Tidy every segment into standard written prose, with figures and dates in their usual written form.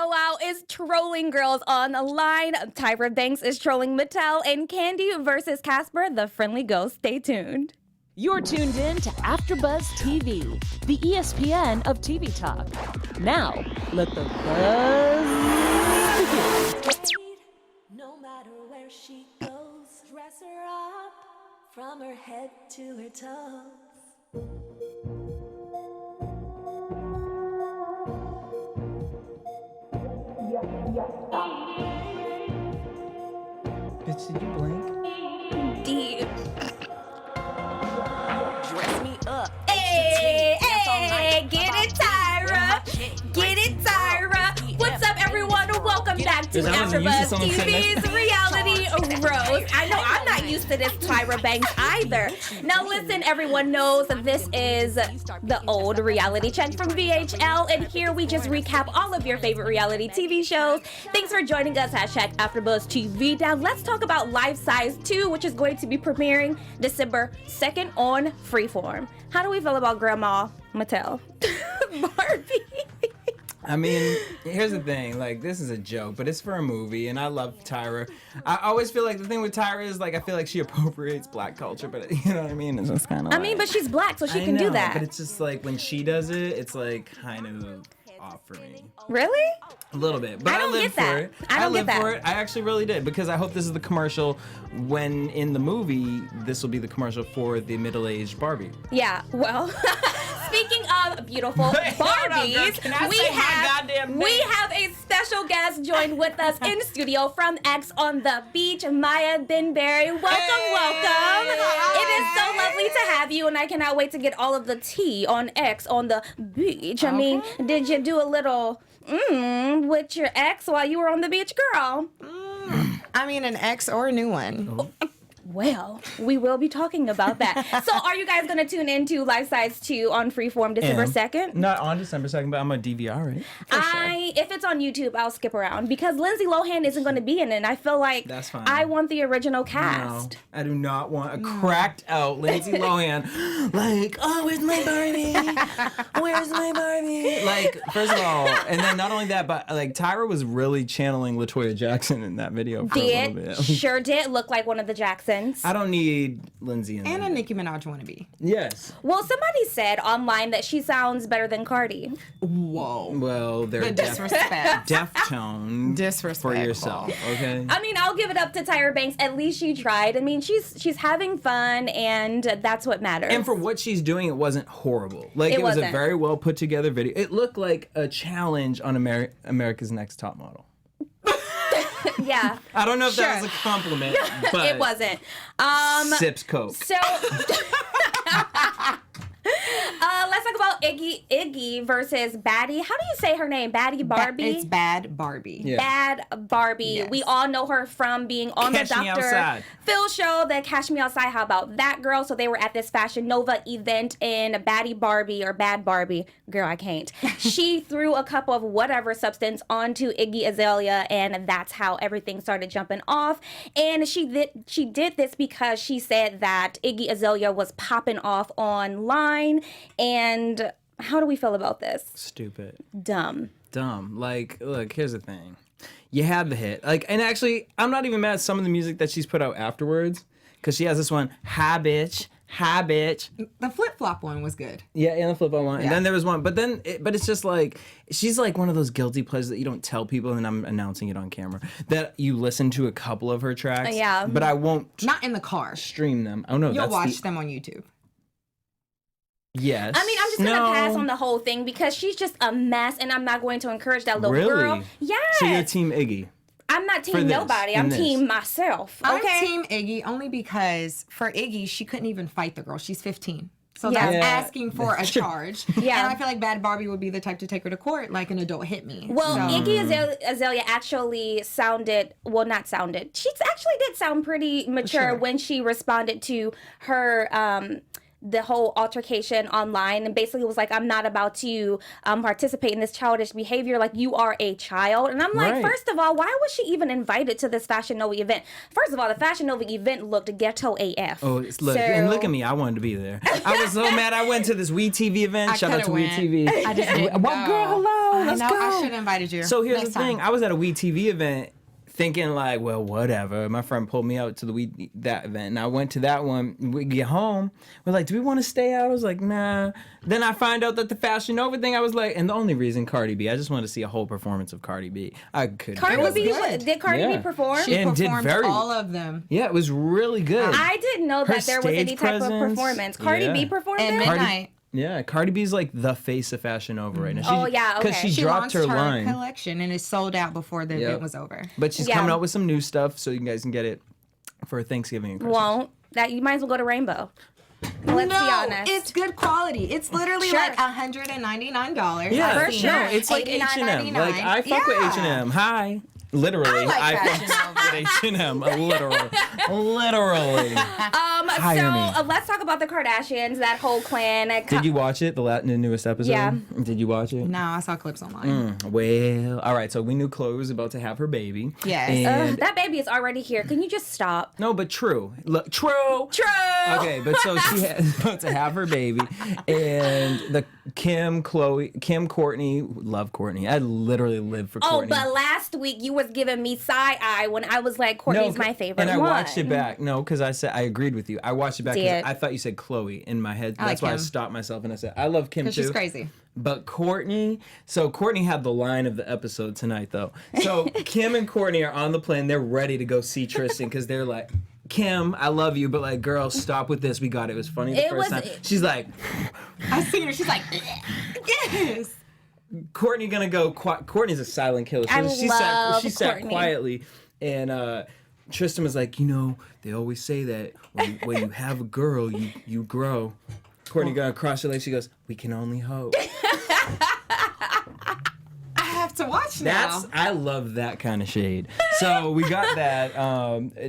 Wow is trolling girls online. Tyra Banks is trolling Mattel, and Kandi versus Casper, the friendly ghost. Stay tuned. You're tuned in to AfterBuzz TV, the ESPN of TV talk. Now, let the buzz begin. No matter where she goes, dress her up from her head to her toes. Bitch, did you blink? Deep. Dress me up. Hey, get it, Tyra. Get it, Tyra. What's up, everyone? Welcome back to AfterBuzz TV's Reality Roast. I know I'm not used to this Tyra Banks either. Now, listen, everyone knows that this is the old reality check from VHL, and here we just recap all of your favorite reality TV shows. Thanks for joining us, #AfterBuzz TV. Now, let's talk about Life Size 2, which is going to be premiering December 2nd on Freeform. How do we feel about Grandma Mattel? Barbie. I mean, here's the thing. Like, this is a joke, but it's for a movie, and I love Tyra. I always feel like the thing with Tyra is, like, I feel like she appropriates black culture, but you know what I mean? It's just kind of I mean, but she's black, so she can do that. But it's just like when she does it, it's like kind of off for me. Really? A little bit. But I don't live get for that. it. I don't live get that. for it. I actually really did, because I hope this is the commercial when in the movie, this will be the commercial for the middle-aged Barbie. Yeah, well, speaking of beautiful Barbies, we have a special guest joined with us in studio from X on the Beach, Maya Benberry. Welcome. It is so lovely to have you, and I cannot wait to get all of the tea on X on the beach. I mean, did you do a little with your ex while you were on the beach, girl? I mean, an ex or a new one. Well, we will be talking about that. So are you guys going to tune into Life Size 2 on Freeform December 2nd? Not on December 2nd, but I'm going to DVR it. If it's on YouTube, I'll skip around because Lindsay Lohan isn't going to be in it. And I feel like that's fine. I want the original cast. No, I do not want a cracked out Lindsay Lohan. Like, oh, where's my Barbie? Where's my Barbie? Like, first of all, and then not only that, but like Tyra was really channeling LaToya Jackson in that video for a little bit. Sure did look like one of the Jacksons. I don't need Lindsay in And there. a Nicki Minaj wannabe. Yes. Well, somebody said online that she sounds better than Cardi. Whoa. Well, they're The disrespect. Deftone for Disrespectful. yourself, okay? I mean, I'll give it up to Tyra Banks. At least she tried. I mean, she's having fun, and that's what matters. And for what she's doing, it wasn't horrible. Like, it was a wasn't. very well put together video. It looked like a challenge on America's Next Top Model. Yeah. I don't know if that was a compliment, but It wasn't. sips Coke. So let's talk about Iggy versus Bhadie. How do you say her name? Bhadie Barbie? It's Bad Barbie. Yeah. Bad Barbie. Yes. We all know her from being on Catch the Me Dr. Outside. Phil show, the Catch Me Outside. How about that, girl? So they were at this Fashion Nova event, and Bhadie Barbie, or Bad Barbie, girl, I can't. She threw a cup of whatever substance onto Iggy Azalea, and that's how everything started jumping off. And she did this because she said that Iggy Azalea was popping off online. And how do we feel about this? Stupid. Dumb. Like, look, here's the thing. You had the hit. Like, and actually, I'm not even mad at some of the music that she's put out afterwards, because she has this one, Hi Bitch. The flip-flop one was good. Yeah, and the flip one. Yeah. And then there was one, but it's just like, she's like one of those guilty pleasures that you don't tell people, and I'm announcing it on camera, that you listen to a couple of her tracks. Yeah. But I won't Not in the car. stream them. Oh, no, You'll that's watch them on YouTube. Yes. I mean, I'm just going to pass on the whole thing because she's just a mess, and I'm not going to encourage that little Really? girl. Yes. So you're Team Iggy. I'm not for team this, nobody. in I'm this. team myself. Okay. I'm Team Iggy only because for Iggy, she couldn't even fight the girl. She's 15. So Yeah. that's Yeah. asking for a charge. Yeah. And I feel like Bad Barbie would be the type to take her to court like an adult hit me. Well, So- Iggy Azalea actually she actually did sound pretty mature Sure. when she responded to her the whole altercation online and basically was like, I'm not about to participate in this childish behavior. Like, you are a child. And I'm like, first of all, why was she even invited to this Fashion Nova event? First of all, the Fashion Nova event looked ghetto AF. Oh, and look at me. I wanted to be there. I was so mad. I went to this WeTV event. Shout out to WeTV. I just didn't What girl? Hello. Let's go. I should have invited you. So here's the thing. I was at a WeTV event thinking like, well, whatever. My friend pulled me out to that event, and I went to that one. We get home, we're like, do we want to stay out? I was like, nah. Then I find out that the Fashion Nova thing, I was like, and the only reason Cardi B, I just wanted to see a whole performance of Cardi B. I couldn't. Did Cardi B perform? She performed all of them. Yeah, it was really good. I didn't know that there was any type of performance. Cardi B performed and Midnight. Yeah, Cardi B's like the face of Fashion Nova right now. Because she dropped her line collection and it sold out before the event was over. But she's coming out with some new stuff, so you guys can get it for Thanksgiving and Christmas. You might as well go to Rainbow. Let's be honest. It's good quality. It's literally like $199. Yeah, for sure. It's like H&M. Like, I fuck with H&M. Hi. Literally, I fuck with H&M. Literally. Let's talk about the Kardashians, that whole clan. Did you watch it, the newest episode? Yeah. Did you watch it? No, I saw clips online. Well, all right, so we knew Khloe was about to have her baby. Yes. And that baby is already here. Can you just stop? No, but true. Look, true. Okay, but so she was about to have her baby, and the Kim, Kourtney, love Kourtney. I literally live for Kourtney. Oh, but last week you was giving me side eye when I was like, Kourtney's my favorite and I one. watched it back. No, because I agreed with you. I watched it back because I thought you said Khloe in my head. That's why I stopped myself and I said, I love Kim too. She's crazy. But Kourtney, so Kourtney had the line of the episode tonight though. So Kim and Kourtney are on the plane. They're ready to go see Tristan because they're like, Kim, I love you, but like, girl, stop with this. We got it. It was funny the first time. She's like, I seen her. She's like, yes. Kourtney gonna go. Kourtney's a silent killer. So she sat quietly, and Tristan was like, they always say that when you have a girl, you grow. Kourtney gonna cross her legs. She goes, we can only hope. I have to watch now. I love that kind of shade. So we got that.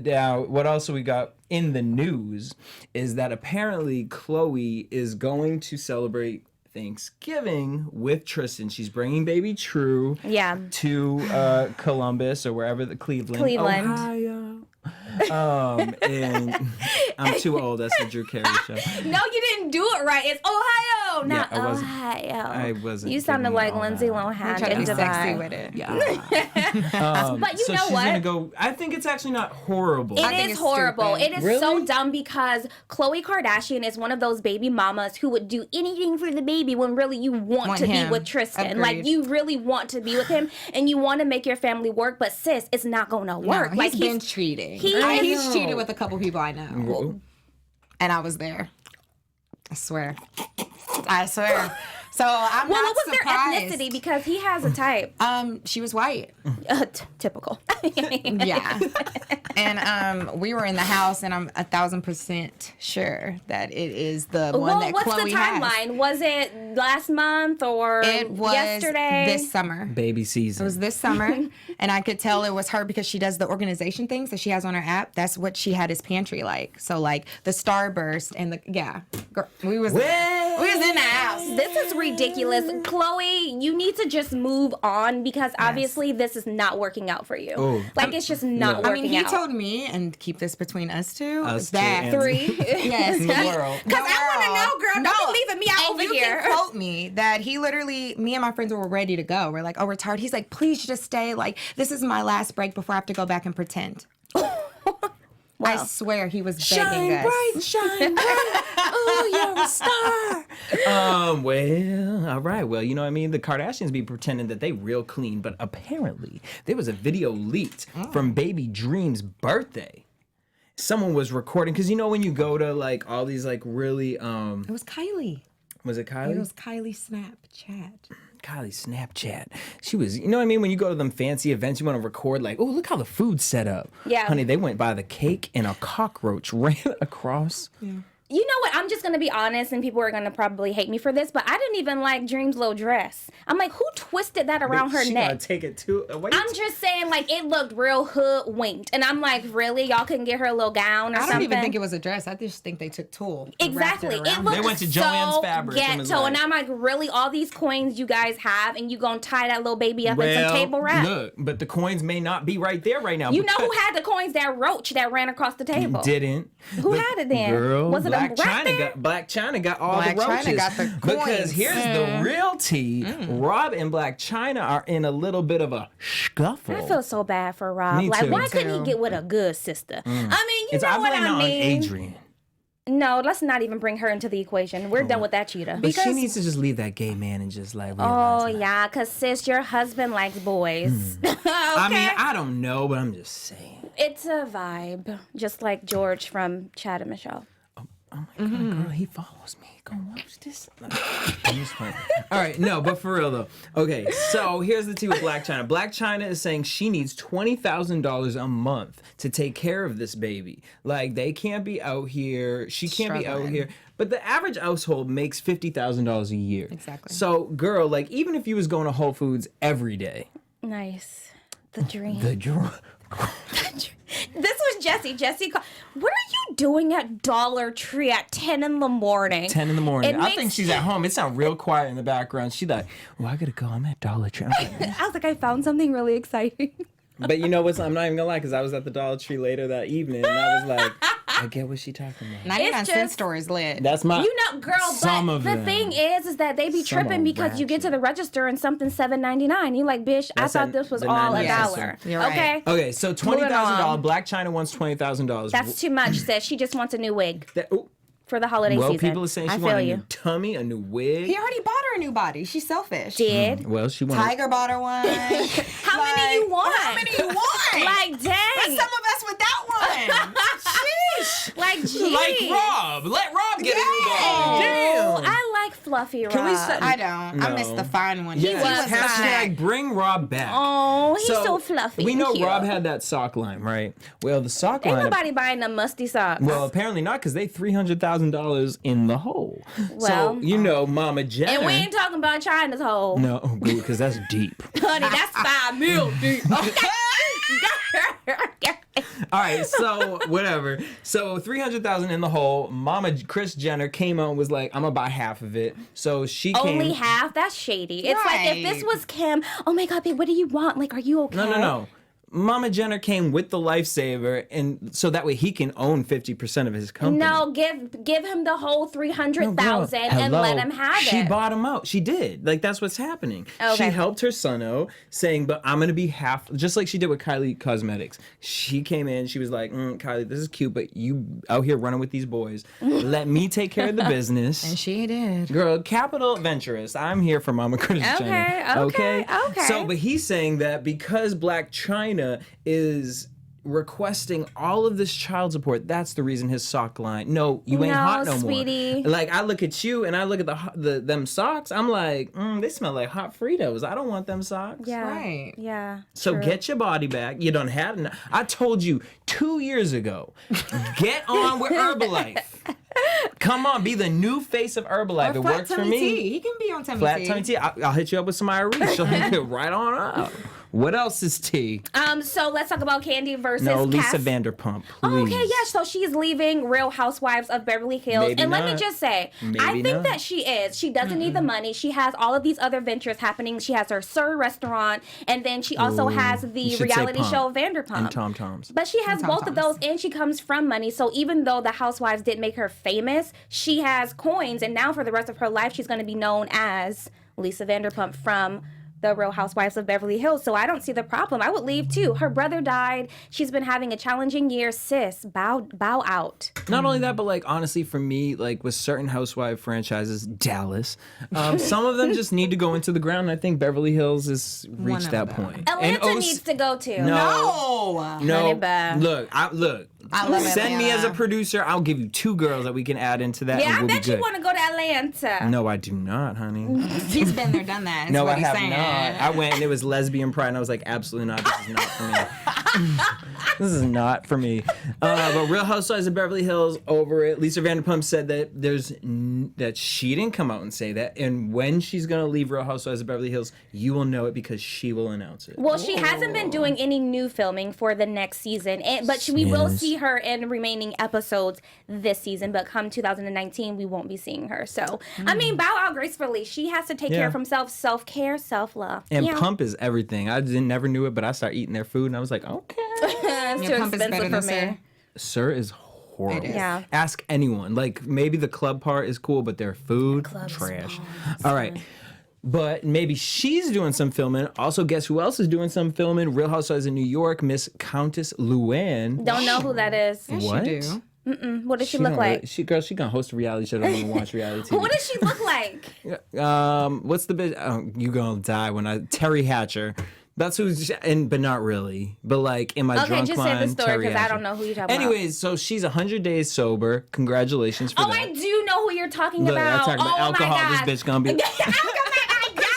Now, what else we got in the news is that apparently Khloe is going to celebrate Thanksgiving with Tristan. She's bringing baby True to Columbus or wherever, Cleveland, Ohio. And I'm too old. That's the Drew Carey show. No, you didn't do it right. It's Ohio, not Ohio. I wasn't. You sounded like Lindsay Lohan in Dubai. Sexy with it. Yeah. But you know she's what? Gonna go. I think it's actually not horrible. It is horrible. Stupid. It is so dumb because Khloe Kardashian is one of those baby mamas who would do anything for the baby when really you want to be with Tristan. Agreed. Like, you really want to be with him and you want to make your family work, but sis, it's not going to work. No, he's been cheating. He's cheated with a couple people I know. And I was there. I swear. So I'm not what was surprised. their ethnicity? Because he has a type. She was white. Typical. Yeah. And we were in the house, and I'm 1,000% sure that it is the one that Khloe has. What's the timeline? Was it last month or it was yesterday? This summer. Baby season. It was this summer, and I could tell it was her because she does the organization things that she has on her app. That's what she had his pantry like. So like the Starburst and girl, we was in the house. This is ridiculous. Khloe, you need to just move on because obviously this is not working out for you. Oh. It's just not working out. I mean, he told me, and keep this between us two, that three. Yes. The world. Because I want to know, girl. Don't be leaving me out over here. You can quote me that he literally, me and my friends were ready to go. We're like, oh, we're tired. He's like, please just stay. Like, this is my last break before I have to go back and pretend. Wow. I swear he was begging us. Shine bright. Oh, you're a star. Well, all right. Well, you know what I mean? The Kardashians be pretending that they real clean, but apparently there was a video leaked from Baby Dream's birthday. Someone was recording, because you know when you go to like all these like really It was Kylie. Was it Kylie? It was Kylie Snapchat. Kylie Snapchat. She was, you know what I mean? When you go to them fancy events, you want to record like, oh, look how the food's set up. Yeah. Honey, they went by the cake and a cockroach ran across You know what? I'm just going to be honest, and people are going to probably hate me for this, but I didn't even like Dream's little dress. I'm like, who twisted that around her She neck? gotta take it too. I'm just saying, like, it looked real hoodwinked. And I'm like, really? Y'all couldn't get her a little gown or something? I don't even think it was a dress. I just think they took tulle. Exactly. It looked They went to Joann's so Fabric and was ghetto. like- And I'm like, really? All these coins you guys have, and you gonna tie that little baby up in some table wrap? Look, but the coins may not be right there right now. You know who had the coins? That roach that ran across the table. Didn't. Who had it then? Girl, Was it Black a rat there? Black Chyna got all Black the roaches. Chyna got the Because coins. here's the real tea. Rob and Black Chyna are in a little bit of a scuffle. I feel so bad for Rob. Me Like, too. why Me couldn't he too. get with a good sister? I mean, you It's know what obviously I not on mean. Adrian. No, let's not even bring her into the equation. We're done with that cheetah. But she needs to just leave that gay man and just like Oh, realize that. yeah, because, sis, your husband likes boys. Okay? I mean, I don't know, but I'm just saying. It's a vibe, just like George from Chad and Michelle. Oh my God, girl, he follows me. Go watch this. I'm just playing. All right, no, but for real though. Okay, so here's the tea with Black Chyna. Black Chyna is saying she needs $20,000 a month to take care of this baby. Like, they can't be out here. She can't be out Struggling. here. But the average household makes $50,000 a year. Exactly. So, girl, like, even if you was going to Whole Foods every day, Nice. The dream. the This was Jesse. Jesse, what are you doing at Dollar Tree at 10 in the morning? 10 in the morning. It I makes- think she's at home. It sounds real quiet in the background. She's like, well, I gotta go. I'm at Dollar Tree. I'm like, I was like, I found something really exciting. but you know what? I'm not even gonna lie, because I was at the Dollar Tree later that evening, and I was like, I get what she talking about. 99 It's cent just- store is lit. That's my. You know, girl, Some but of the them. thing is that they be Some tripping are because you get to the register and something's $7.99. You like, bitch, That's I thought at this was the all 99 $1. cent. You're right. Okay? Okay, so $20,000. along. Black Chyna wants $20,000. That's too much, sis. She just wants a new wig Ooh, for the holiday well, season. people are saying I she feel wants a you. new tummy, a new wig. He already bought her a new body. She's selfish. Did. Well, she wants. Tiger bought her one. How many you want? How many you want? Like, dang. Some of us with that one. Sheesh. Like, geez. Like Rob. Let Rob get a new Oh, body. Damn. I like Fluffy Rob. Can we set? I don't. I miss No. the fine one. He was Hashtag fine. bring Rob back. Oh, he's so fluffy. We and know cute. Rob had that sock line, right? Well, the sock Ain't line. nobody buying them musty socks. Well, apparently not, because they $300,000 in the hole. Well, so you know, Mama Jenner. and we ain't talking about China's hole. No, because that's deep. Honey, that's $5 million deep. Okay. All right, so whatever. So $300,000 in the hole. Mama Kris Jenner came out and was like, "I'm gonna buy half of it." So she came. Only half? That's shady. It's like if this Right. was Kim, oh my God, babe, what do you want? Like, are you okay? No. Mama Jenner came with the lifesaver, and so that way he can own 50% of his company. No, give him the whole No, girl, 300,000 and hello. let him have She it. bought him out. She did. Like, that's what's happening. Okay. She helped her son out, saying, but I'm going to be half, just like she did with Kylie Cosmetics. She came in, she was like, Kylie, this is cute, but you out here running with these boys. Let me take care of the business. And she did. Girl, capital adventurous. I'm here for Mama Kris Jenner. Okay. So, but he's saying that because Black Chyna is requesting all of this child support, that's the reason his sock line. No, you ain't No, hot no sweetie. more. Like, I look at you and I look at them socks. I'm like, they smell like hot Fritos. I don't want them socks. Yeah. Right. Yeah. So true. get your body back. You done had enough. I told you 2 years ago, get on with Herbalife. Come on, be the new face of Herbalife. Or It flat works for tummy me. tea. He can be on tummy Flat tea. tummy tea. I'll hit you up with some Arie. She'll hook it right on up. What else is tea? So let's talk about Kandi versus No, Lisa Cass. Vanderpump. Oh, okay, please. yeah. So she's leaving Real Housewives of Beverly Hills. Maybe and let me not. just say, Maybe I think not. that she is. She doesn't need the money. She has all of these other ventures happening. She has her Sir restaurant, and then she also has You the should say reality Pump show Vanderpump. And Tom Toms. But she has Tom both of Toms. those, and she comes from money. So even though the Housewives didn't make her famous, she has coins, and now for the rest of her life, she's going to be known as Lisa Vanderpump from the Real Housewives of Beverly Hills. So I don't see the problem. I would leave too. Her brother died. She's been having a challenging year. Sis, bow out. Not only that, but like honestly, for me, like with certain housewife franchises, Dallas, some of them just need to go into the ground. And I think Beverly Hills has reached of that them. point. Atlanta And needs to go too. No. No, Honey bun. look. I love Send me as a Atlanta. producer. I'll give you 2 girls that we can add into that. Yeah, and I we'll bet be you good. want to go to Atlanta. No, I do not, honey. He's been there, done that. is No, what I he's have saying. not. I went and it was lesbian pride, and I was like, absolutely not. This is not for me. This is not for me. But Real Housewives of Beverly Hills, over it. Lisa Vanderpump said that that she didn't come out and say that. And when she's going to leave Real Housewives of Beverly Hills, you will know it because she will announce it. Well, she hasn't been doing any new filming for the next season, but we will see her in remaining episodes this season. But come 2019, we won't be seeing her. So, I mean, bow out gracefully. She has to take care of herself, self-care, self-love. And Pump is everything. I never knew it, but I started eating their food, and I was like, okay. It's too expensive for me. Sir is horrible. Yeah. Ask anyone. Like, maybe the club part is cool, but their food, trash. All right. But maybe she's doing some filming. Also, guess who else is doing some filming? Real Housewives of New York, Miss Countess Luann. Don't know who that is. Yes, What? you do. What does she look like? She gonna host a reality show. Don't even watch reality TV. What does she look like? What's the bitch? Oh, you gonna die Terry Hatcher. That's who's, but not really. But like in my drunk mind, Okay, just say the story because I Hatcher. don't know who you're talking about. Anyways, so she's 100 days sober. Congratulations for that. I do know who you're talking Look, about. I'm talking about alcohol. My God. This bitch gonna be.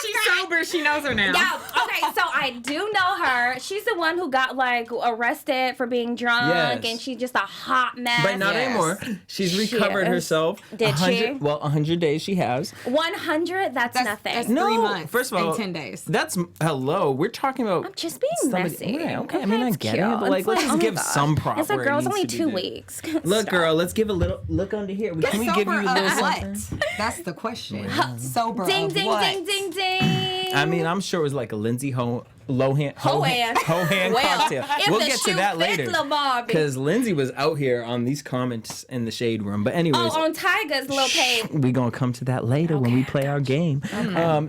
She's sober. She knows her now. Yeah, okay, so I do know her. She's the one who got like arrested for being drunk, and she's just a hot mess. But not anymore. She's recovered herself. Did she? Well, 100 days she has. 100? That's nothing. That's No, 3 months. first of all, and 10 days. That's hello. We're talking about. I'm just being messy. Right, okay, I mean, I it's get cute. it, but like, It's let's oh just my give God. some props. It's like, where it girl, it's needs only to be 2 done. weeks. Look, Stop. girl, let's give a little look under here. Can we give you a little something? What? That's the question. Sober Ding, of ding, what? ding, ding, ding. I mean, I'm sure it was like a Lindsay Lohan Lohan. cocktail. If We'll the get to shoe that fits later. Lil Barbie. Because Lindsay was out here on these comments in the shade room. But anyways. Oh, on Tyga's little page. We're going to come to that later when we play our game.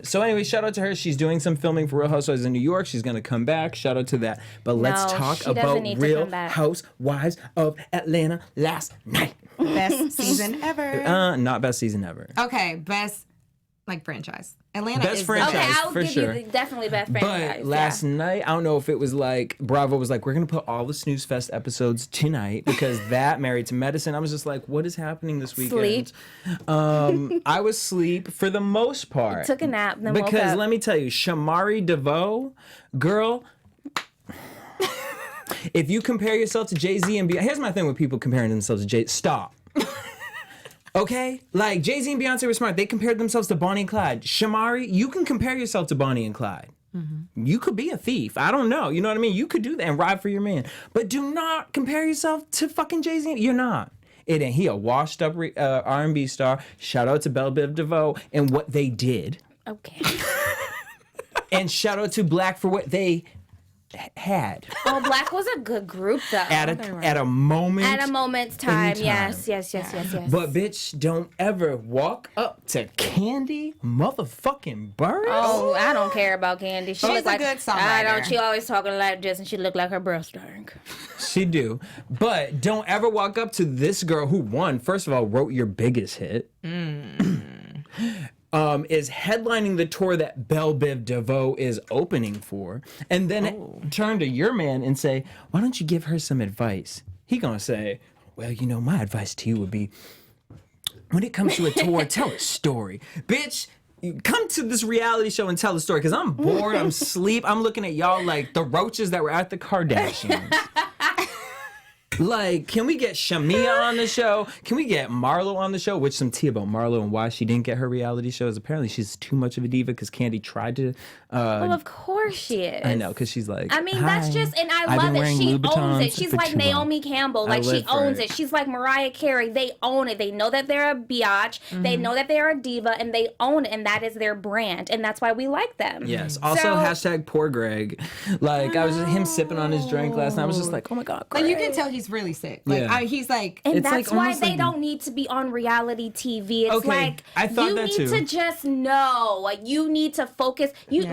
So anyway, shout out to her. She's doing some filming for Real Housewives in New York. She's going to come back. Shout out to that. But let's talk she doesn't about need to Real come back. Housewives of Atlanta last night. Best season ever. Not best season ever. Okay, best like franchise. Atlanta Best is franchise. Okay, I'll for give sure. you definitely best franchise. But last night, I don't know if it was like Bravo was like, we're gonna put all the Snooze Fest episodes tonight because that Married to Medicine. I was just like, what is happening this weekend? I was asleep for the most part. Took a nap, then woke because up. let me tell you, Shamari DeVoe, girl. If you compare yourself to Jay-Z and Beyonce, here's my thing with people comparing themselves to Jay. Stop. Okay? Like, Jay-Z and Beyonce were smart. They compared themselves to Bonnie and Clyde. Shamari, you can compare yourself to Bonnie and Clyde. Mm-hmm. You could be a thief. I don't know. You know what I mean? You could do that and ride for your man. But do not compare yourself to fucking Jay-Z. You're not. It ain't. He a washed up R&B star. Shout out to Belle Biv DeVoe and what they did. Okay. And shout out to Black for what they had. Oh, Black was a good group though. At a moment's time. in Yes. But bitch, don't ever walk up to Kandi motherfucking Bird. Oh, I don't care about Kandi. She She's look a like, good songwriter. I don't. She always talking like this, and she look like her breast stank. She do. But don't ever walk up to this girl who won, first of all, wrote your biggest hit. Is headlining the tour that Belle Biv DeVoe is opening for, and then turn to your man and say, why don't you give her some advice? He gonna say, well, you know, my advice to you would be, when it comes to a tour, tell a story. Bitch, come to this reality show and tell a story, because I'm bored, I'm asleep, I'm looking at y'all like the roaches that were at the Kardashians. Like, can we get Shamia on the show? Can we get Marlo on the show? Which some tea about Marlo and why she didn't get her reality shows. Apparently, she's too much of a diva because Kandi tried to. Well, of course she is. I know, because she's like. I mean, that's "Hi, just, and I I've love been it. wearing She owns Louboutins it. She's for like too long." Naomi Campbell. Like, she live for owns it. it. She's like Mariah Carey. They own it. They know that they're a biatch. They know that they're a diva, and they own it, and that is their brand, and that's why we like them. Yes. Also, So- hashtag poor Greg. Like, I was just him sipping on his drink last night. I was just like, oh my God, Greg. Like you can tell he's really sick. Like Yeah. he's like And It's that's like why almost they like- don't need to be on reality TV. It's Okay, like I thought you that need too. to just know. Like, you need to focus.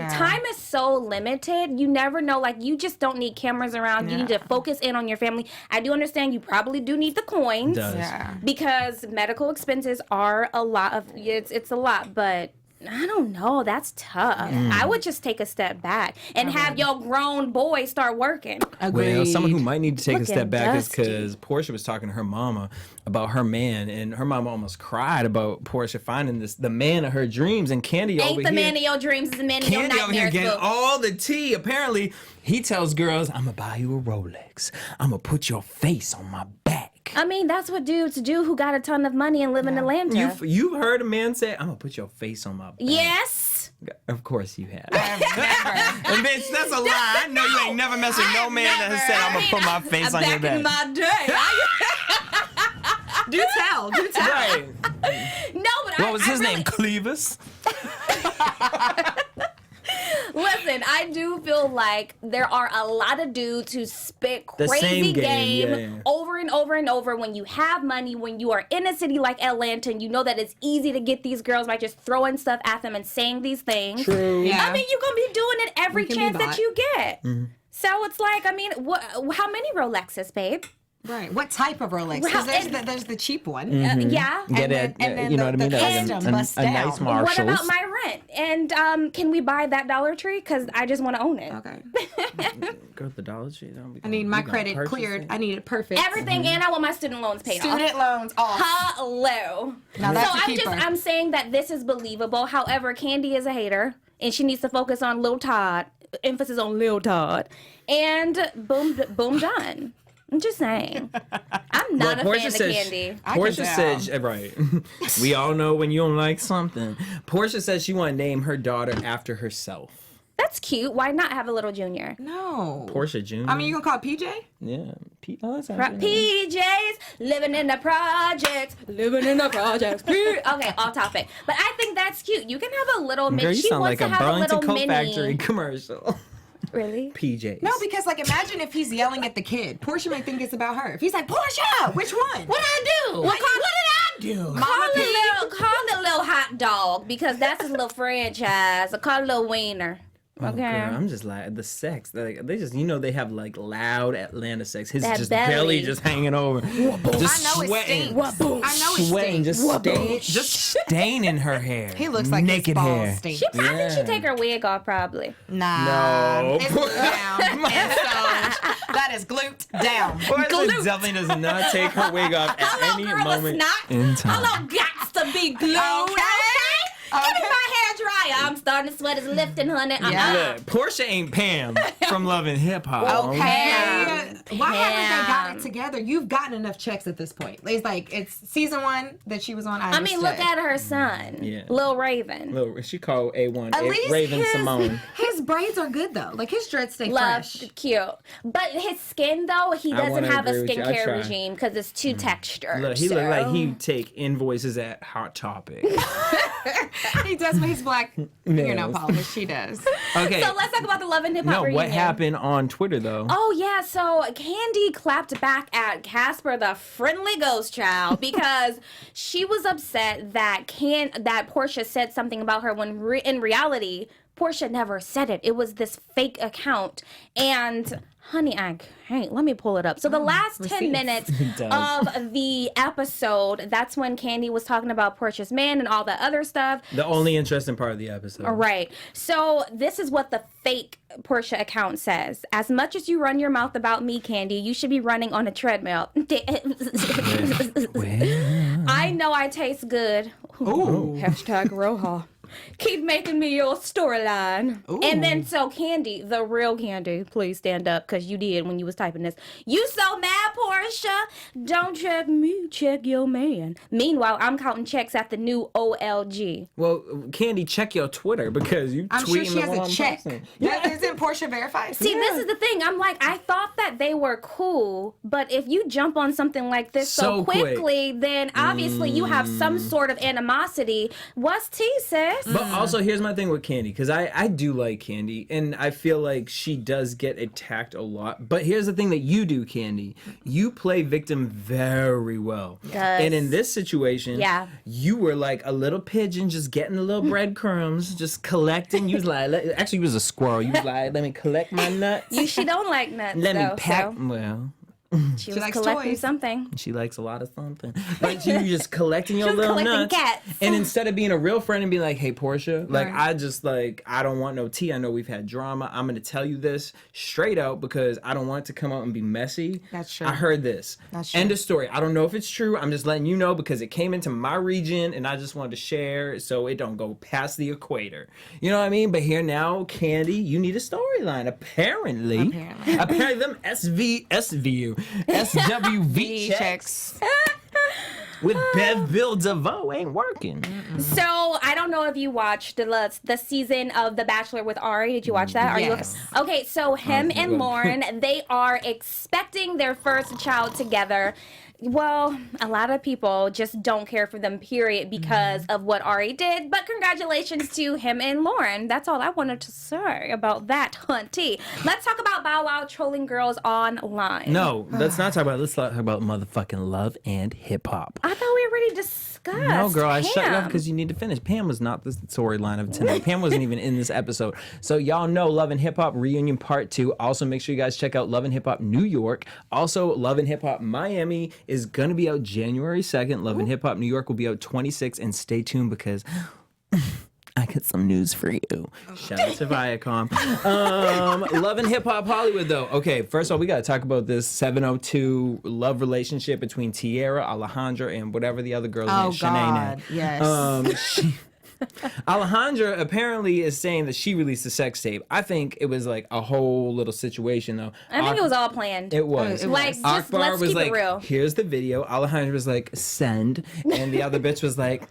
Time is so limited. You never know. Like, you just don't need cameras around. You need to focus in on your family. I do understand you probably do need the coins. Does. Yeah. Because medical expenses are a lot of it's a lot, but I don't know. That's tough. I would just take a step back and have your grown boy start working. Well, someone who might need to take a Looking step back is dusty. because Portia was talking to her mama about her man, and her mama almost cried about Portia finding the man of her dreams, and Kandi over Ain't the here. man of your dreams, is the man of your Kandi over here nightmares, getting boo. all the tea. Apparently, he tells girls, I'm going to buy you a Rolex. I'm going to put your face on my back. I mean, that's what dudes do who got a ton of money and live in Atlanta. You've heard a man say, I'm going to put your face on my back. Yes. Of course you have. I've never. And bitch, that's a lie. I know you ain't never messed with no man that has said, I'm going to put my face on your Back in back. my day. Do tell. Right. No, but What was his really, name? Clevis? Listen, I do feel like there are a lot of dudes who spit The crazy same game, yeah. over and over and over when you have money, when you are in a city like Atlanta and you know that it's easy to get these girls by just throwing stuff at them and saying these things. True. Yeah. I mean, you're going to be doing it every You can be chance that bought. you get. Mm-hmm. So it's like, I mean, how many Rolexes, babe? Right. What type of Rolex? Because there's the cheap one. Yeah. Get then- it? and then You know what I mean? the Like custom bust a nice down. Marshalls. What about my rent? And can we buy that Dollar Tree? Because I just want to own it. Okay. Go to the Dollar Tree. I need my credit cleared. I need it perfect. Everything, and I want my student loans paid off. Student loans off. Hello. Now that's So a keeper. I'm saying that this is believable. However, Kandi is a hater, and she needs to focus on Lil Todd. Emphasis on Lil Todd. And boom done. I'm just saying. I'm not a fan of Kandi. Portia tell. said, right. We all know when you don't like something. Portia says she want to name her daughter after herself. That's cute. Why not have a little junior? No. Portia Jr. I mean, you gonna call it PJ? Yeah. Oh, that sounds good. PJs, living in the projects, living in the projects. Okay, off topic. But I think that's cute. You can have a little mini. Girl, you She sound wants like to a have a Burlington little Coat mini. Factory commercial. Really? PJs. No, because like imagine if he's yelling at the kid. Portia may think it's about her. If he's like, Portia, which one? What did I do? What did I do? Call it little hot dog because that's his little franchise. Or call it little wiener. Oh, Okay. girl, I'm just like the sex. Like they just, they have like loud Atlanta sex. His That just belly. belly just hanging over, just I know it sweating, stinks. I know it sweating, stinks. just staining her hair. He looks like naked his hair. balls stink. I think Yeah. she take her wig off probably. Nah. No. It's glued down. And so that is glute down. Portia definitely does not take her wig off at Hello, any girl, moment it's not. in time. Hello, gots to be glued. Okay. Give me my hair dryer. I'm starting to sweat. It's lifting, honey. Yeah. Look, Portia ain't Pam from Love and Hip Hop. Okay. Why haven't they got Pam. it together? You've gotten enough checks at this point. It's like it's season 1 that she was on. I mean, look at her son, Yeah. Lil Raven. Look, she called A1 At least Raven his, Simone. his braids are good though. Like his dreads stay Love, fresh. cute. But his skin, though, he I doesn't wanna have a agree with you. I skincare try. regime because it's too textured. Look, he so. look like he take invoices at Hot Topic. He does with his black Nails. polish. She does. Okay. So let's talk about the Love and Hip Hop No, reunion. what happened on Twitter though? Oh yeah, so Kandi clapped back at Casper, the friendly ghost child, because she was upset that Portia said something about her when in reality Portia never said it. It was this fake account. And honey, I can't. Let me pull it up. So the last 10 minutes of the episode, that's when Kandi was talking about Portia's man and all that other stuff. The only interesting part of the episode. Right. So this is what the fake Portia account says. As much as you run your mouth about me, Kandi, you should be running on a treadmill. I know I taste good. Ooh. Hashtag RHOA. Keep making me your storyline. And then so Kandi, the real Kandi, please stand up because you did when you was typing this. You so mad, Portia? Don't check me, check your man. Meanwhile, I'm counting checks at the new OLG. Well, Kandi, check your Twitter because you I'm sure tweeting she the has wrong a check. person. Isn't Portia verified? See, this is the thing. I'm like, I thought that they were cool, but if you jump on something like this so So quick. quickly, then obviously you have some sort of animosity. What's tea, sis? But also, here's my thing with Kandi, because I do like Kandi, and I feel like she does get attacked a lot. But here's the thing that you do, Kandi. You play victim very well. Yes. And in this situation, Yeah. you were like a little pigeon just getting the little breadcrumbs, just collecting. You was like, actually, you was a squirrel. You was like, let me collect my nuts. She don't like nuts, Let me though, pack. so. Well, She was likes collecting toys. something. She likes a lot of something. But you just collecting your She was little collecting nuts. cats. And instead of being a real friend and being like, hey, Portia, like, Right. I don't want no tea. I know we've had drama. I'm going to tell you this straight out because I don't want it to come out and be messy. That's true. I heard this. That's true. End of story. I don't know if it's true. I'm just letting you know because it came into my region and I just wanted to share so it don't go past the equator. You know what I mean? But here now, Kandi, you need a storyline. Apparently them SWV checks with Bev Bill DeVoe ain't working. So I don't know if you watched the season of The Bachelor with Arie. Did you watch that? Yes. Okay, so him and Lauren, they are expecting their first child together. Well, a lot of people just don't care for them, period, because of what Arie did. But congratulations to him and Lauren. That's all I wanted to say about that, hunty. Let's talk about Bow Wow trolling girls online. No, let's not talk about it. Let's talk about motherfucking love and hip hop. I thought we already discussed. No, girl, I shut you Pam. up because you need to finish. Pam was not the storyline of tonight. Pam wasn't even in this episode. So y'all know Love and Hip Hop Reunion Part 2. Also, make sure you guys check out Love and Hip Hop New York. Also, Love and Hip Hop Miami is going to be out January 2nd. Love and Hip Hop New York will be out 26th. And stay tuned because I got some news for you. Shout out to Viacom. Love and Hip Hop Hollywood, though. Okay, first of all, we got to talk about this 702 love relationship between Tyra, Alejandra, and whatever the other girl's name, God. Shanae. Yes. Alejandra apparently is saying that she released a sex tape. I think it was like a whole little situation, though. I think it was all planned. It was. Like, just Akbar let's was keep like, it real. here's the video. Alejandra was like, send. And the other bitch was like,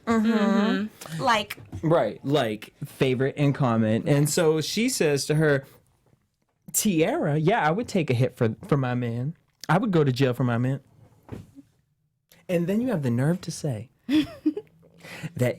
Like, right, like, favorite and comment. And so she says to her, Tiara, yeah, I would take a hit for my man. I would go to jail for my man. And then you have the nerve to say that,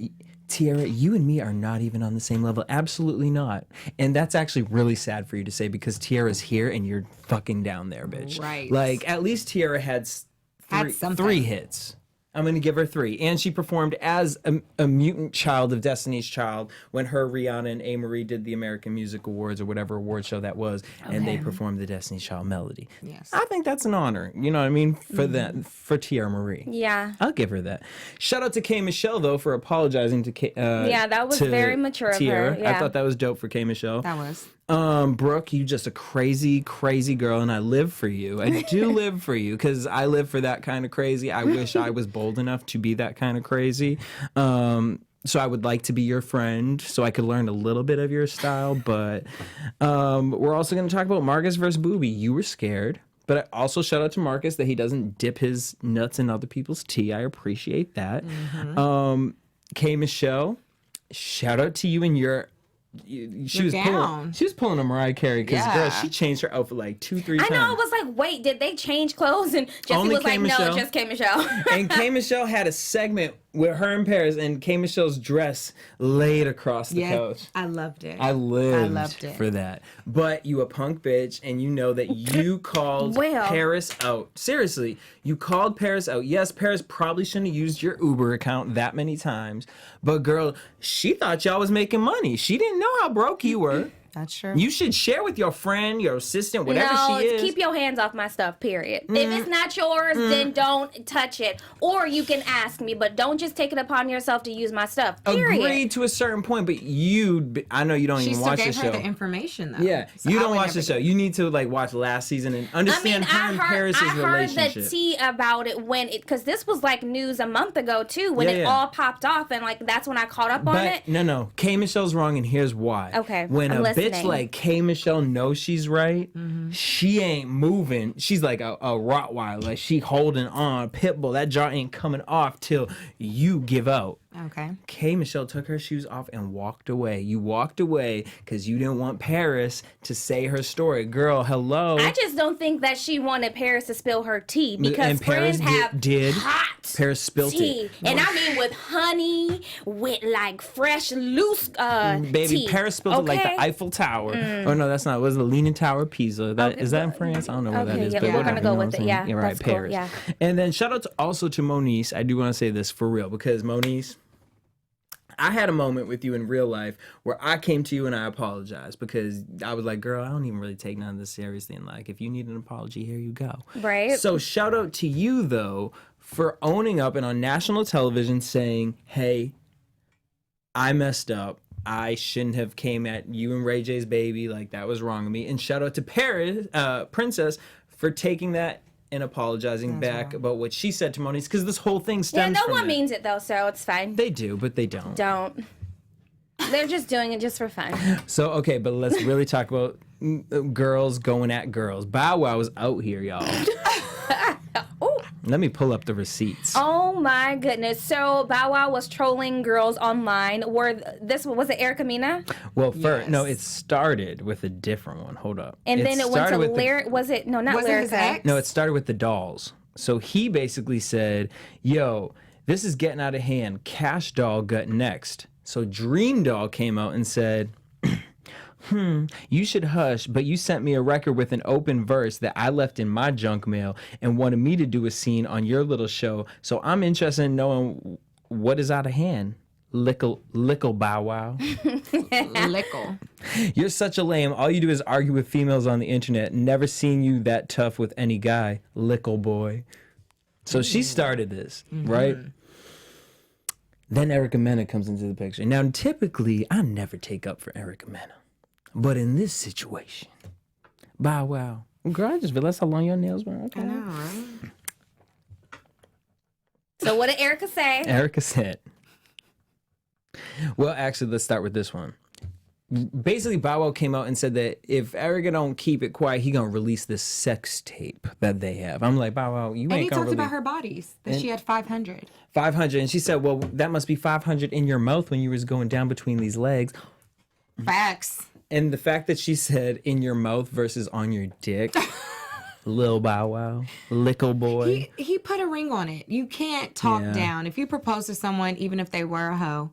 Tiara, you and me are not even on the same level. Absolutely not. And that's actually really sad for you to say because Tiara's here and you're fucking down there, bitch. Right. Like, at least Tiara had something. 3 hits. I'm going to give her 3. And she performed as a mutant child of Destiny's Child when her, Rihanna, and A-Marie did the American Music Awards or whatever award show that was. And they performed the Destiny's Child melody. Yes. I think that's an honor. You know what I mean? For Tiara Marie. Yeah. I'll give her that. Shout out to K. Michelle, though, for apologizing to K. Yeah, that was very mature of Tiara. her, yeah. I thought that was dope for K. Michelle. that was. Brooke, you just a crazy, crazy girl, and I live for you. I do live for you because I live for that kind of crazy. I wish I was bold enough to be that kind of crazy. So I would like to be your friend so I could learn a little bit of your style. But we're also going to talk about Marcus versus Bhoobi. You were scared. But I also shout out to Marcus that he doesn't dip his nuts in other people's tea. I appreciate that. K. Michelle, shout out to you and your... She was pulling a Mariah Carey because girl, she changed her outfit like 2-3 times. I know. I was like, wait, did they change clothes? And Jesse Only was K. like, Michelle. no, just K. Michelle. And K. Michelle had a segment with her in Paris, and K. Michelle's dress laid across the couch. I loved it. I loved it. for that. But you a punk bitch, and you know that you called Paris out. Seriously, you called Paris out. Yes, Paris probably shouldn't have used your Uber account that many times. But girl, she thought y'all was making money. She didn't know how broke you were. That's true. You should share with your friend, your assistant, whatever she is. Keep your hands off my stuff, period. If it's not yours, then don't touch it. Or you can ask me, but don't just take it upon yourself to use my stuff, period. Agreed to a certain point, but I know you don't even watch the She show. still gave her the information, though. Yeah, So you I don't would watch never the show. do- You need to like watch last season and understand her and Paris's relationship. I heard the tea about it because this was like news a month ago too, when it all popped off, and like that's when I caught up on it. No. K. Michelle's wrong, and here's why. Okay, when I'm a listening. bitch like K. Michelle knows she's right, she ain't moving. She's like a Rottweiler, like she holding on, Pitbull. That jaw ain't coming off till you give out. Okay. K. Michelle took her shoes off and walked away. You walked away because you didn't want Paris to say her story. Girl, hello. I just don't think that she wanted Paris to spill her tea because And Paris friends have did. hot Paris spilled tea, it. and I mean with honey, with like fresh loose Baby, tea. Paris spilled it like the Eiffel Tower. Oh no, that's not. Was the Leaning Tower of Pisa? Is that in France? I don't know where that is. yeah, but we're whatever, gonna go you know with what I'm it. saying? Yeah, right, that's cool, Paris. yeah. And then shout out also to Moniece. I do want to say this for real because Moniece, I had a moment with you in real life where I came to you and I apologized because I was like, girl, I don't even really take none of this seriously. And like, if you need an apology, here you go. Right. So shout out to you, though, for owning up and on national television saying, hey, I messed up. I shouldn't have came at you and Ray J's baby. Like, that was wrong of me. And shout out to Paris, Princess, for taking that and apologizing back about what she said to Monique, because this whole thing stems from no one it. means it, though, so it's fine. They do, but they don't. They're just doing it just for fun. So, okay, but let's really talk about girls going at girls. Bow Wow was out here, y'all. Let me pull up the receipts. Oh my goodness! So Bow Wow was trolling girls online. Was it Erica Mena? Well, first, no, it started with a different one. Hold up. And then it went to Lyrica. Was it not Lyrica? No, it started with the dolls. So he basically said, "Yo, this is getting out of hand. Cash Doll got next." So Dream Doll came out and said, you should hush, but you sent me a record with an open verse that I left in my junk mail and wanted me to do a scene on your little show. So I'm interested in knowing what is out of hand. Lickle Bow Wow. Lickle. You're such a lame. All you do is argue with females on the internet. Never seen you that tough with any guy. Lickle boy. So she started this, right? Then Erica Mena comes into the picture. Now, typically, I never take up for Erica Mena. But in this situation, Bow Wow. Girl, I just realized how long your nails were. Okay. I know, right? So what did Erica say? Erica said, well, actually, let's start with this one. Basically, Bow Wow came out and said that if Erica don't keep it quiet, he gonna release this sex tape that they have. I'm like, Bow Wow, you ain't gonna And he talked really... about her bodies, that she had 500. 500. And she said, well, that must be 500 in your mouth when you was going down between these legs. Facts. And the fact that she said in your mouth versus on your dick, Lil Bow Wow, Lickle boy. He put a ring on it. You can't talk down. If you propose to someone, even if they were a hoe,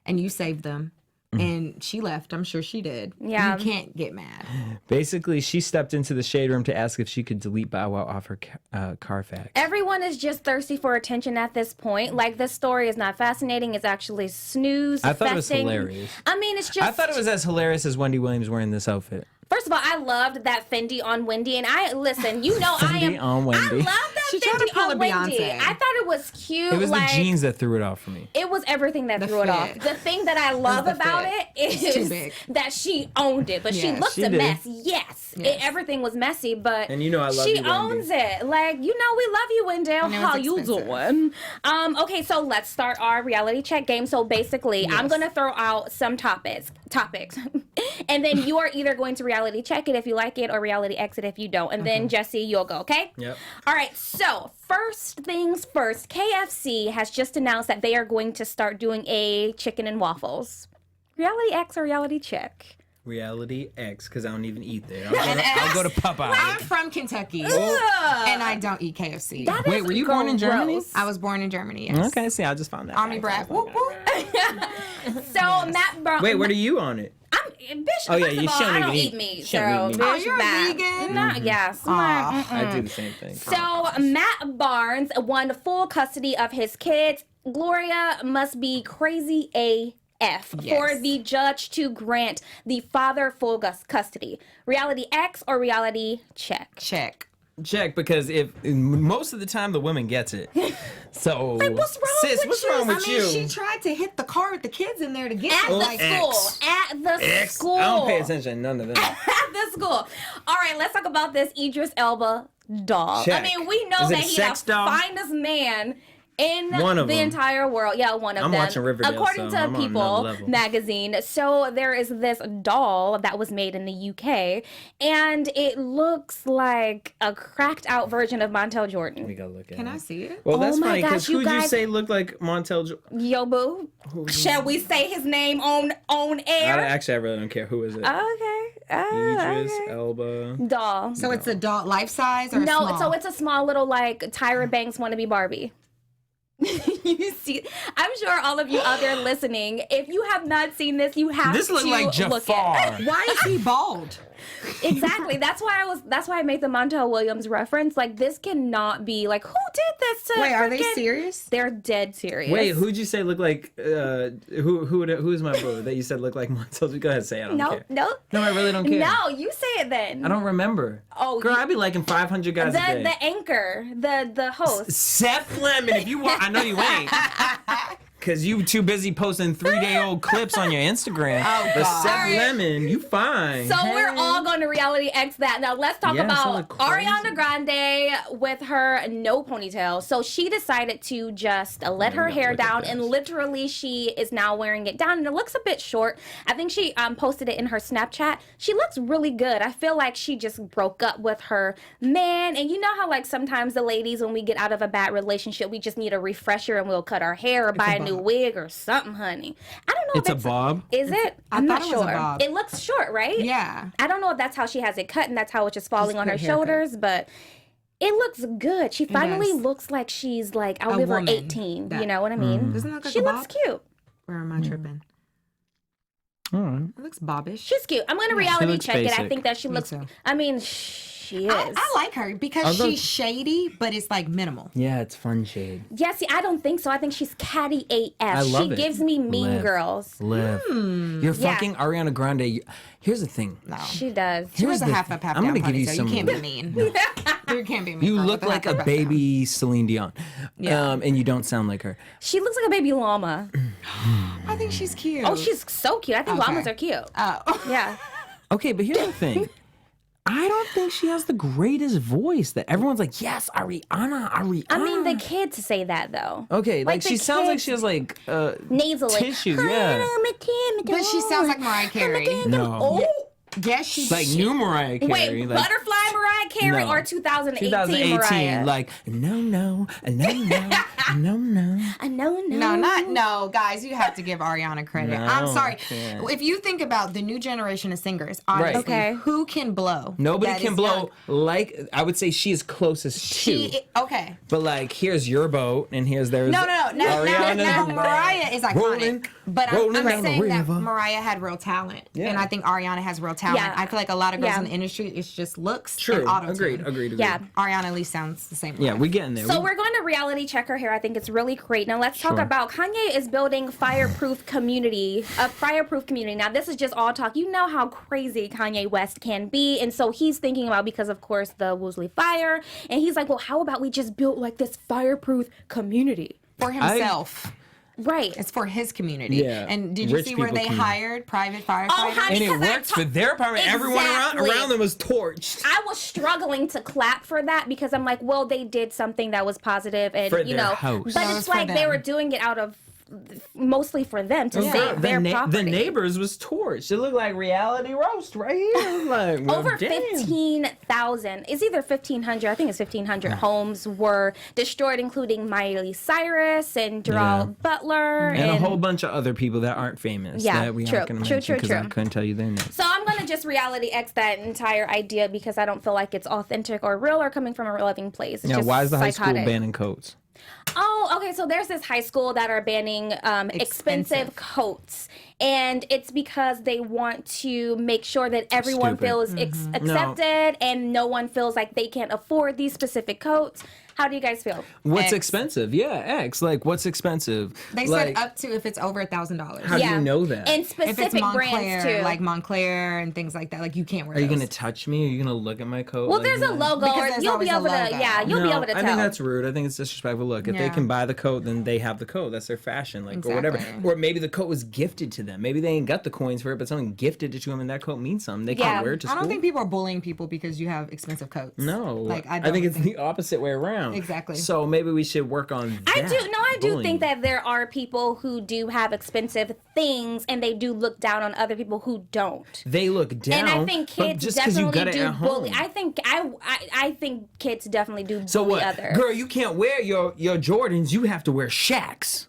and you saved them, and she left, I'm sure she did. Yeah. You can't get mad. Basically, she stepped into the shade room to ask if she could delete Bow Wow off her Carfax. Everyone is just thirsty for attention at this point. Like, this story is not fascinating. It's actually snooze. I thought it was hilarious. I mean, it's just... I thought it was as hilarious as Wendy Williams wearing this outfit. First of all, I loved that Fendi on Wendy, and listen, you know Fendi on Wendy. I love that She tried to Fendi pull on a Wendy. Beyonce. I thought it was cute. It was like, the jeans that threw it off for me. It was everything that threw it off. fit. The thing that I love the about fit. it too is big. that she owned it, but she Yeah, looked she a did. mess. Yes, everything was messy, but And you know I love she you, Wendy. owns it. Like, you know, we love you, Wendell. know How it's you expensive. doing? Okay, so let's start our reality check game. So basically, I'm gonna throw out some topics, and then you are either going to reality check it if you like it or reality exit if you don't. And then Jesse, you'll go. Okay. Yep. All right, so first things first, KFC has just announced that they are going to start doing a chicken and waffles. Reality X or reality check? Reality X, because I don't even eat there. I'll go to Popeye. I'm from Kentucky, and I don't eat KFC. That Wait, is were you born in Germany? gross. I was born in Germany, yes. Okay, see, I just found that. Army brat. Whoop, whoop. So Matt Brown. Wait, what are you on it? I'm bitch. Oh, yeah, first you of all, shouldn't I don't even eat eat- meat. shouldn't So eat meat. Oh, you're a bad. vegan? Not, yes. I do the same thing. So Matt Barnes won full custody of his kids. Gloria must be crazy AF for Yes. the judge to grant the father full custody. Reality X or reality check? Check. Check, because if most of the time the woman gets it. So what's wrong sis, with what's you? wrong with I mean, you? she tried to hit the car with the kids in there to get At it. the Like, school. X. At the X. school. I don't pay attention to none of that. At the school. All right, let's talk about this Idris Elba doll. Check. I mean, we know Is it that a he's sex the doll? finest man in One of the them. entire world. Yeah, one of I'm them. watching Riverdale, According so to I'm on People another level. magazine. So there is this doll that was made in the UK, and it looks like a cracked out version of Montel Jordan. We gotta look at can it. I see it? Well, that's Oh my funny, because gosh, you who'd you guys- say looked like Montel? Yo, boo. Shall we say his name on air? Actually, I really don't care. Who is it? Okay. Idris Okay. Elba. Doll. So it's a doll, life size or No, small? so it's a small little like Tyra Banks wannabe Barbie. You see, I'm sure all of you out there listening, if you have not seen this, you have This to look like look Jafar. at. Why is he bald? Exactly. That's why I made the Montel Williams reference. Like, this cannot be like, who did this to Wait, are they serious? They're dead serious. Wait, who'd you say looked like who's my bro that you said looked like Montel? Go ahead, say it. I don't care. No, I really don't care. No, you say it then. I don't remember. Oh, girl, I'd be liking 500 guys a day. The anchor, the host. Seth Lemon, if you want, I know you ain't. Because you too busy posting 3-day-old clips on your Instagram. Oh, but God. Seth Lemon, you fine. So we're all going to reality X that. Now let's talk about crazy. Ariana Grande with her no ponytail. So she decided to just let her hair down, and literally she is now wearing it down, and it looks a bit short. I think she posted it in her Snapchat. She looks really good. I feel like she just broke up with her man, and you know how like sometimes the ladies, when we get out of a bad relationship, we just need a refresher and we'll cut our hair or buy a new wig or something, honey. I don't know It's if a bob? Is it? I I'm thought not it was a sure. bob. It looks short, right? Yeah. I don't know if that's how she has it cut and that's how it's just falling on her good haircut. shoulders, but it looks good. She finally does. looks like she's like, I'll A give her woman 18. that- You know what I mean? Doesn't it look like She a looks bob? cute. Or am I tripping? All right. It looks bobbish. She's cute. I'm going to reality looks check it. I basic. think that she Me looks, too. I mean, she is. I like her because Although- she's shady, but it's like minimal. Yeah, it's fun shade. Yeah, see, I don't think so. I think she's catty AF. I love she it. gives me mean Liv. girls. Liv. You're fucking Ariana Grande. Here's the thing. No. She does. She Here's was a the half thing. up, half I'm down gonna give you ponytail. some- You can't be mean. You can't be mean. You girl look with like half a up, half down. baby Celine Dion. Yeah. And you don't sound like her. She looks like a baby llama. I think she's cute. Oh, she's so cute. I think Okay. llamas are cute. Oh. Yeah. Okay, but here's the thing. I don't think she has the greatest voice that everyone's like, yes, Ariana. I mean, the kids say that, though. Okay, like the she sounds like kids- she has like nasally. tissue, yeah. But she sounds like Mariah Carey. No. Oh, Yes, she Like new Mariah Carey. wait, like, Butterfly Mariah Carey No. or 2018 Mariah? like, no. No, guys, you have to give Ariana credit. No, I'm sorry. yeah. If you think about the new generation of singers, honestly, Okay. who can blow? Nobody that can is blow young? like, I would say she is closest to. Okay. But like, here's your boat, and here's theirs. No. Now Ariana's Mariah is iconic. rolling, but rolling I'm around the saying that river. Mariah had real talent. Yeah. And I think Ariana has real talent. Yeah. I feel like a lot of girls Yeah. in the industry, it's just looks True. and auto-tune. Agreed. Yeah. Ariana at least sounds the same way. Yeah, we getting there. So we're going to reality check her hair. I think it's really great. Now let's talk Sure. about Kanye is building a fireproof community. Now this is just all talk. You know how crazy Kanye West can be, and so he's thinking about, because of course the Woolsey fire, and he's like, well, how about we just build like this fireproof community? For himself. Right. It's for his community. Yeah. And did you Rich see where people they can- hired private firefighters? honey. and it because I works for their apartment. Everyone Exactly. around them was torched. I was struggling to clap for that because I'm like, well, they did something that was positive, and For you their know, house. but No, it's it's for like they them. were doing it out of mostly for them to save their property. The neighbors was torched. It looked like reality roast right here. It was like, well, Over damn. 15,000, it's either 1,500, I think it's 1,500 homes were destroyed, including Miley Cyrus and Gerald Butler. And a whole bunch of other people that aren't famous. Yeah, that we true, aren't going to true, mention true, because I true. couldn't tell you their names. So I'm going to just reality X that entire idea because I don't feel like it's authentic or real or coming from a loving place. It's Yeah, just why is the high school psychotic. banning coats? Oh, okay. So there's this high school that are banning expensive coats. And it's because they want to make sure that everyone Stupid. feels accepted and no one feels like they can't afford these specific coats. How do you guys feel? What's X. expensive? Yeah, X. Like, what's expensive? They like, said up to if it's over $1,000. How do you know that? And If specific it's brands Montclair, too. like Montclair and things like that, like you can't wear Are you those. going to touch me? Are you going to look at my coat? well, like there's a that? logo, Because or there's you'll be always able a to. logo. Yeah, you'll be able to tell. I think that's rude. I think it's disrespectful. Look, if they Yeah. can buy the coat, then they have the coat. That's their fashion, like or whatever. Exactly. Or maybe the coat was gifted to them. Maybe they ain't got the coins for it, but someone gifted it to them, and that coat means something. They Yeah. can't wear it to I school. don't think people are bullying people because you have expensive coats. No, Like I think it's the opposite way around. Exactly. So maybe we should work on that. I do bullying. think that there are people who do have expensive things and they do look down on other people who don't. They look down. And I think but kids just 'cause you got definitely it do at bully. home. I think kids definitely do So bully what, others. girl? You can't wear your Jordans. You have to wear Shaqs.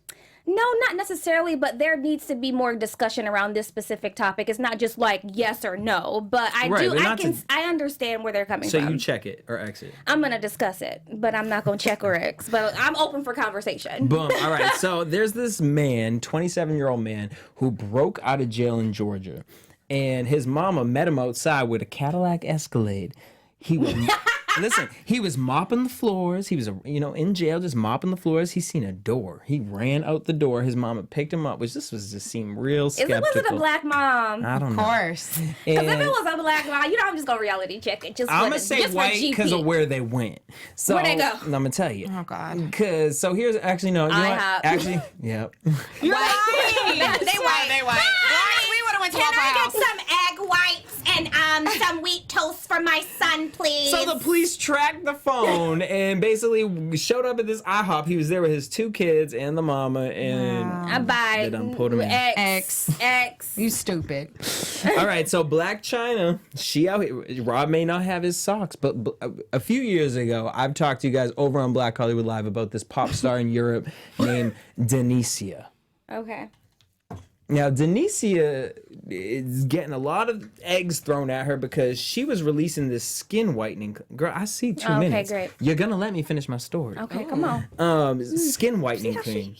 No, not necessarily, but there needs to be more discussion around this specific topic. It's not just like yes or no, but I Right, do. but I not can. to- I understand where they're coming So from. you check it or exit. I'm gonna discuss it, but I'm not gonna check or X. But I'm open for conversation. Boom. All right. So there's this man, 27-year-old man, who broke out of jail in Georgia. and his mama met him outside with a Cadillac Escalade. He was listen. He was mopping the floors. He was, in jail, just mopping the floors. He seen a door. He ran out the door. His mama picked him up, which this was just seemed real skeptical. Was it a black mom? I don't know. Of course. Because if it was a black mom, I'm just gonna reality check it. I'm gonna say white because of where they went. So where'd they go? I'm gonna tell you. Oh God. So here's actually no. You know what? Actually, yep. You're right. They white. We would have went to Can Waffle I House. get some egg whites and some wheat toast for my son, please? So the police tracked the phone and basically showed up at this IHOP. He was there with his 2 kids and the mama, and Bye. they done pulled him in. X. You stupid. All right, so Black Chyna, she out here. Rob may not have his socks, but a few years ago, I've talked to you guys over on Black Hollywood Live about this pop star in Europe named Denicia. Okay. Now, Denicia is getting a lot of eggs thrown at her because she was releasing this skin whitening. Girl, I see 2 minutes. Okay, great. You're going to let me finish my story. Okay, come on. Skin whitening cream.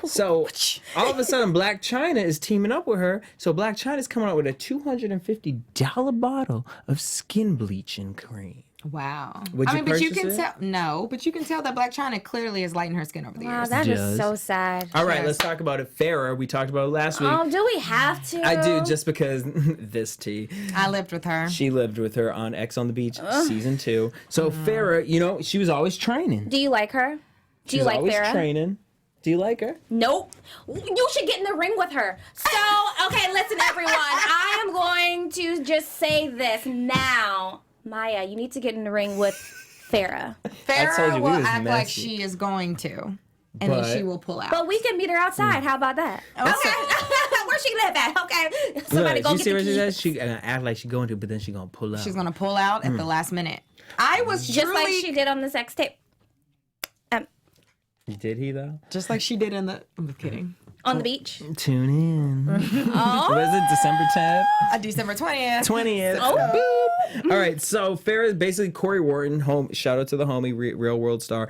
So, all of a sudden, Black Chyna is teaming up with her. So, Black Chyna's coming out with a $250 bottle of skin bleaching cream. Wow. Would you but you purchase can it? tell. No, but you can tell that Black Chyna clearly is lighting her skin over the Wow, years. that Yes. is so sad. All right, let's talk about it. Farrah, we talked about it last week. Oh, do we have to? I do, just because this tea. I lived with her. She lived with her on X on the Beach season 2. So Farrah, she was always training. Do you like her? Do you like always Farrah? training. Do you like her? Nope. You should get in the ring with her. So, okay, listen, everyone. I am going to just say this now. Maya, you need to get in the ring with Farrah. Farrah we will was act like messy. she is going to, and But- then she will pull out. But we can meet her outside. How about that? Okay. Where she live at? Okay. Somebody Look, go you get see the what she keys. says? She gonna act like she's going to, but then she's gonna pull out. She's gonna pull out at the last minute. I was Just truly, like she did on the sex tape. Did he though? just like she did in the. I'm just kidding. On the beach. Tune in. What is it? December 10th? December 20th. 20th. Oh. All right, so Farrah is basically Corey Wharton, shout out to the homie, real world star.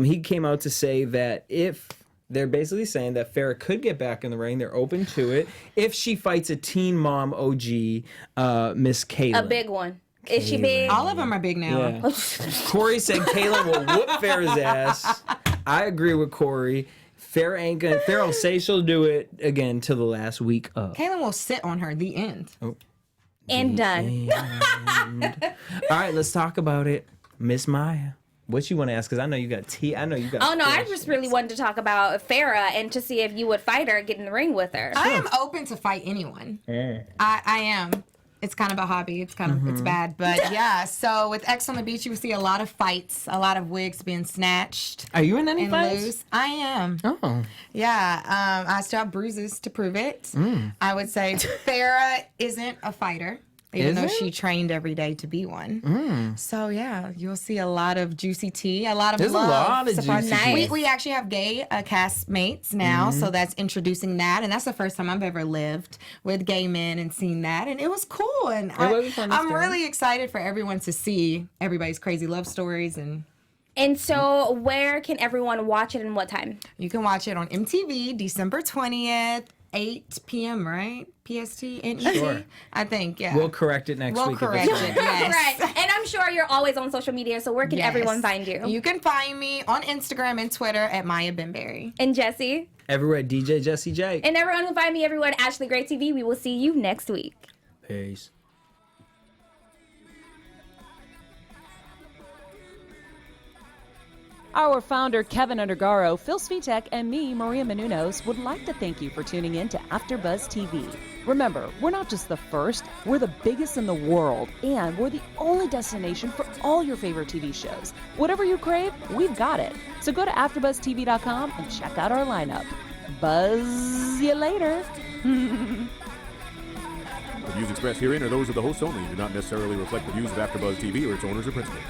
He came out to say that if they're basically saying that Farrah could get back in the ring, they're open to it if she fights a teen mom OG, Miss Kaylin. A big one. Is she big? All of them are big now. Yeah. Corey said Kaylin will whoop Farrah's ass. I agree with Corey. Farrah ain't gonna. Farrah will say she'll do it again till the last week of. Kaylin will sit on her. The end. And done. All right, let's talk about it, Miss Maya. What you want to ask? Because I know you got tea. I know you got. Oh no, I questions. just really wanted to talk about Farrah and to see if you would fight her and get in the ring with her. I am open to fight anyone. I am. It's kind of a hobby. It's kind of it's bad, but yeah. So with X on the Beach, you will see a lot of fights, a lot of wigs being snatched Are you in any and fights? loose. I am. Oh. Yeah. I still have bruises to prove it. I would say Farrah isn't a fighter, even though Isn't? she trained every day to be one. So yeah, you'll see a lot of juicy tea, a lot of There's a love. lot of surprise- juicy tea. We actually have gay castmates now, so that's introducing that, and that's the first time I've ever lived with gay men and seen that, and it was cool. And was a fun I'm experience. really excited for everyone to see everybody's crazy love stories, and And so, where can everyone watch it and what time? you can watch it on MTV December 20th. 8 p.m. right? PST and ET? Sure. I think, yeah. We'll correct it next We'll week. correct if it's it. wrong. Yes. Right. And I'm sure you're always on social media, so where can Yes. everyone find you? You can find me on Instagram and Twitter at Maya Benberry. And Jesse. Everywhere, DJ Jesse J. And everyone can find me everywhere at Ashley Gray TV. We will see you next week. Peace. Our founder, Keven Undergaro, Phil Svitek, and me, Maria Menounos, would like to thank you for tuning in to AfterBuzz TV. Remember, we're not just the first, we're the biggest in the world, and we're the only destination for all your favorite TV shows. Whatever you crave, we've got it. So go to AfterBuzzTV.com and check out our lineup. Buzz you later. The views expressed herein are those of the hosts only and do not necessarily reflect the views of AfterBuzz TV or its owners or principals.